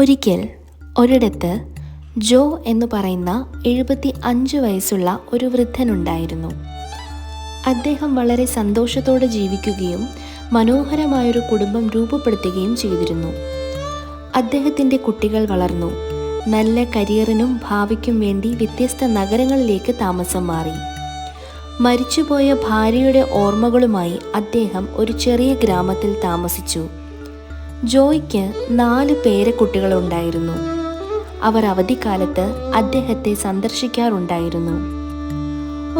ഒരിക്കൽ ഒരിടത്ത് ജോ എന്ന് പറയുന്ന 75 വയസ്സുള്ള ഒരു വൃദ്ധനുണ്ടായിരുന്നു. അദ്ദേഹം വളരെ സന്തോഷത്തോടെ ജീവിക്കുകയും മനോഹരമായൊരു കുടുംബം രൂപപ്പെടുത്തുകയും ചെയ്തിരുന്നു. അദ്ദേഹത്തിൻ്റെ കുട്ടികൾ വളർന്നു. നല്ല കരിയറിനും ഭാവിക്കും വേണ്ടി വ്യത്യസ്ത നഗരങ്ങളിലേക്ക് താമസം മാറി. മരിച്ചുപോയ ഭാര്യയുടെ ഓർമ്മകളുമായി അദ്ദേഹം ഒരു ചെറിയ ഗ്രാമത്തിൽ താമസിച്ചു. ജോയ്ക്ക് 4 പേരക്കുട്ടികളുണ്ടായിരുന്നു. അവർ അവധിക്കാലത്ത് അദ്ദേഹത്തെ സന്ദർശിക്കാറുണ്ടായിരുന്നു.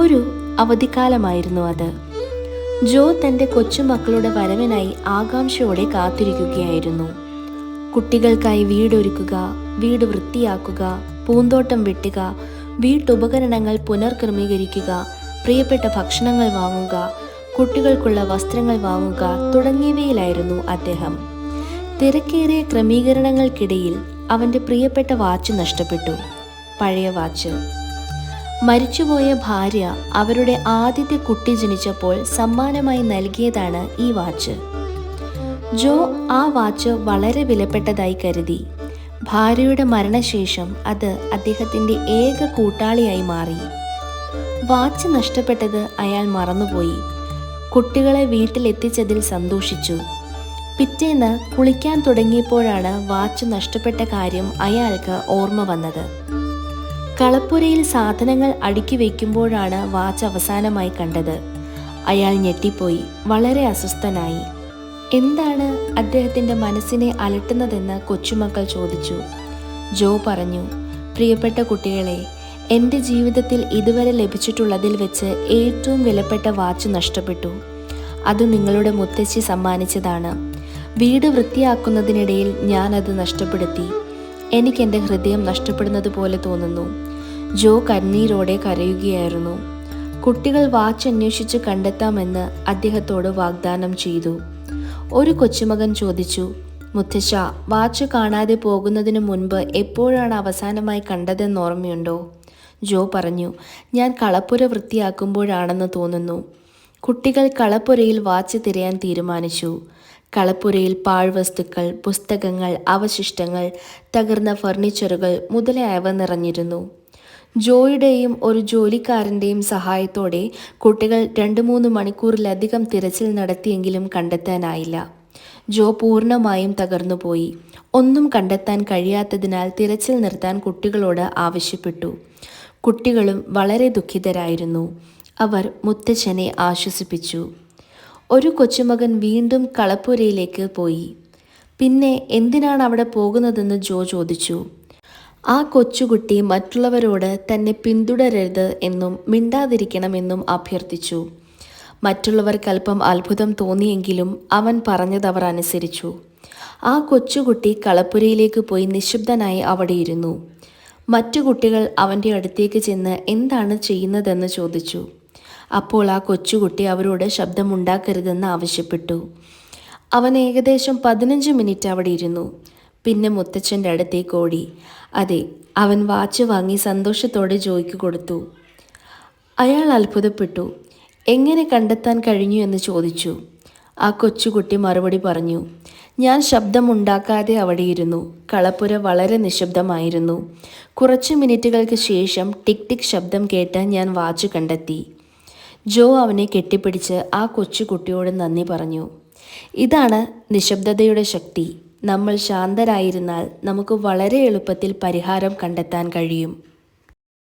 ഒരു അവധിക്കാലമായിരുന്നു അത്. ജോ തൻ്റെ കൊച്ചുമക്കളുടെ വരവിനായി ആകാംക്ഷയോടെ കാത്തിരിക്കുകയായിരുന്നു. കുട്ടികൾക്കായി വീടൊരുക്കുക, വീട് വൃത്തിയാക്കുക, പൂന്തോട്ടം വെട്ടുക, വീട്ടുപകരണങ്ങൾ പുനർക്രമീകരിക്കുക, പ്രിയപ്പെട്ട ഭക്ഷണങ്ങൾ വാങ്ങുക, കുട്ടികൾക്കുള്ള വസ്ത്രങ്ങൾ വാങ്ങുക തുടങ്ങിയവയിലായിരുന്നു അദ്ദേഹം. തിരക്കേറിയ ക്രമീകരണങ്ങൾക്കിടയിൽ അവൻ്റെ പ്രിയപ്പെട്ട വാച്ച് നഷ്ടപ്പെട്ടു. പഴയ വാച്ച്. മരിച്ചുപോയ ഭാര്യ അവരുടെ ആദ്യത്തെ കുട്ടി ജനിച്ചപ്പോൾ സമ്മാനമായി നൽകിയതാണ് ഈ വാച്ച്. ജോ ആ വാച്ച് വളരെ വിലപ്പെട്ടതായി കരുതി. ഭാര്യയുടെ മരണശേഷം അത് അദ്ദേഹത്തിൻ്റെ ഏക കൂട്ടാളിയായി മാറി. വാച്ച് നഷ്ടപ്പെട്ടത് അയാൾ മറന്നുപോയി. കുട്ടികളെ വീട്ടിലെത്തിച്ചതിൽ സന്തോഷിച്ചു. പിറ്റേന്ന് കുളിക്കാൻ തുടങ്ങിയപ്പോഴാണ് വാച്ച് നഷ്ടപ്പെട്ട കാര്യം അയാൾക്ക് ഓർമ്മ വന്നത്. കളപ്പുരയിൽ സാധനങ്ങൾ അടുക്കി വയ്ക്കുമ്പോഴാണ് വാച്ച് അവസാനമായി കണ്ടത്. അയാൾ ഞെട്ടിപ്പോയി, വളരെ അസ്വസ്ഥനായി. എന്താണ് അദ്ദേഹത്തിൻ്റെ മനസ്സിനെ അലട്ടുന്നതെന്ന് കൊച്ചുമക്കൾ ചോദിച്ചു. ജോ പറഞ്ഞു, പ്രിയപ്പെട്ട കുട്ടികളെ, എൻ്റെ ജീവിതത്തിൽ ഇതുവരെ ലഭിച്ചിട്ടുള്ളതിൽ വെച്ച് ഏറ്റവും വിലപ്പെട്ട വാച്ച് നഷ്ടപ്പെട്ടു. അത് നിങ്ങളുടെ മുത്തശ്ശി സമ്മാനിച്ചതാണ്. വീട് വൃത്തിയാക്കുന്നതിനിടയിൽ ഞാനത് നഷ്ടപ്പെടുത്തി. എനിക്കെൻ്റെ ഹൃദയം നഷ്ടപ്പെടുന്നത് പോലെ തോന്നുന്നു. ജോ കണ്ണീരോടെ കരയുകയായിരുന്നു. കുട്ടികൾ വാച്ച് അന്വേഷിച്ച് കണ്ടെത്താമെന്ന് അദ്ദേഹത്തോട് വാഗ്ദാനം ചെയ്തു. ഒരു കൊച്ചുമകൻ ചോദിച്ചു, മുത്തശ്ശ, വാച്ച് കാണാതെ പോകുന്നതിന് മുൻപ് എപ്പോഴാണ് അവസാനമായി കണ്ടതെന്ന് ഓർമ്മയുണ്ടോ? ജോ പറഞ്ഞു, ഞാൻ കളപ്പുര വൃത്തിയാക്കുമ്പോഴാണെന്ന് തോന്നുന്നു. കുട്ടികൾ കളപ്പുരയിൽ വാച്ച് തിരയാൻ തീരുമാനിച്ചു. കളപ്പുരയിൽ പാഴ്വസ്തുക്കൾ, പുസ്തകങ്ങൾ, അവശിഷ്ടങ്ങൾ, തകർന്ന ഫർണിച്ചറുകൾ മുതലായവ നിറഞ്ഞിരുന്നു. ജോയുടെയും ഒരു ജോലിക്കാരൻ്റെയും സഹായത്തോടെ കുട്ടികൾ 2-3 മണിക്കൂറിലധികം തിരച്ചിൽ നടത്തിയെങ്കിലും കണ്ടെത്താനായില്ല. ജോ പൂർണ്ണമായും തകർന്നുപോയി. ഒന്നും കണ്ടെത്താൻ കഴിയാത്തതിനാൽ തിരച്ചിൽ നിർത്താൻ കുട്ടികളോട് ആവശ്യപ്പെട്ടു. കുട്ടികളും വളരെ ദുഃഖിതരായിരുന്നു. അവർ മുത്തച്ഛനെ ആശ്വസിപ്പിച്ചു. ഒരു കൊച്ചുമകൻ വീണ്ടും കളപ്പുരയിലേക്ക് പോയി. പിന്നെ എന്തിനാണ് അവിടെ പോകുന്നതെന്ന് ജോ ചോദിച്ചു. ആ കൊച്ചുകുട്ടി മറ്റുള്ളവരോട് തന്നെ പിന്തുടരരുത് എന്നും മിണ്ടാതിരിക്കണമെന്നും അഭ്യർത്ഥിച്ചു. മറ്റുള്ളവർക്കല്പം അത്ഭുതം തോന്നിയെങ്കിലും അവൻ പറഞ്ഞതവർ അനുസരിച്ചു. ആ കൊച്ചുകുട്ടി കളപ്പുരയിലേക്ക് പോയി നിശബ്ദനായി അവിടെ ഇരുന്നു. മറ്റു കുട്ടികൾ അവൻ്റെ അടുത്തേക്ക് ചെന്ന് എന്താണ് ചെയ്യുന്നതെന്ന് ചോദിച്ചു. അപ്പോൾ ആ കൊച്ചുകുട്ടി അവരോട് ശബ്ദമുണ്ടാക്കരുതെന്ന് ആവശ്യപ്പെട്ടു. അവൻ ഏകദേശം 15 മിനിറ്റ് അവിടെ ഇരുന്നു. പിന്നെ മുത്തച്ഛൻ്റെ അടുത്തേക്ക് ഓടി. അതെ, അവൻ വാച്ച് വാങ്ങി സന്തോഷത്തോടെ ജോയ്ക്ക് കൊടുത്തു. അയാൾ അത്ഭുതപ്പെട്ടു. എങ്ങനെ കണ്ടെത്താൻ കഴിഞ്ഞു എന്ന് ചോദിച്ചു. ആ കൊച്ചുകുട്ടി മറുപടി പറഞ്ഞു, ഞാൻ ശബ്ദമുണ്ടാക്കാതെ അവിടെ ഇരുന്നു. കളപ്പുര വളരെ നിശബ്ദമായിരുന്നു. കുറച്ച് മിനിറ്റുകൾക്ക് ശേഷം ടിക് ടിക് ശബ്ദം കേട്ട് ഞാൻ വാച്ച് കണ്ടെത്തി. ജോ അവനെ കെട്ടിപ്പിടിച്ച് ആ കൊച്ചുകുട്ടിയോട് നന്ദി പറഞ്ഞു. ഇതാണ് നിശബ്ദതയുടെ ശക്തി. നമ്മൾ ശാന്തരായിരുന്നാൽ നമുക്ക് വളരെ എളുപ്പത്തിൽ പരിഹാരം കണ്ടെത്താൻ കഴിയും.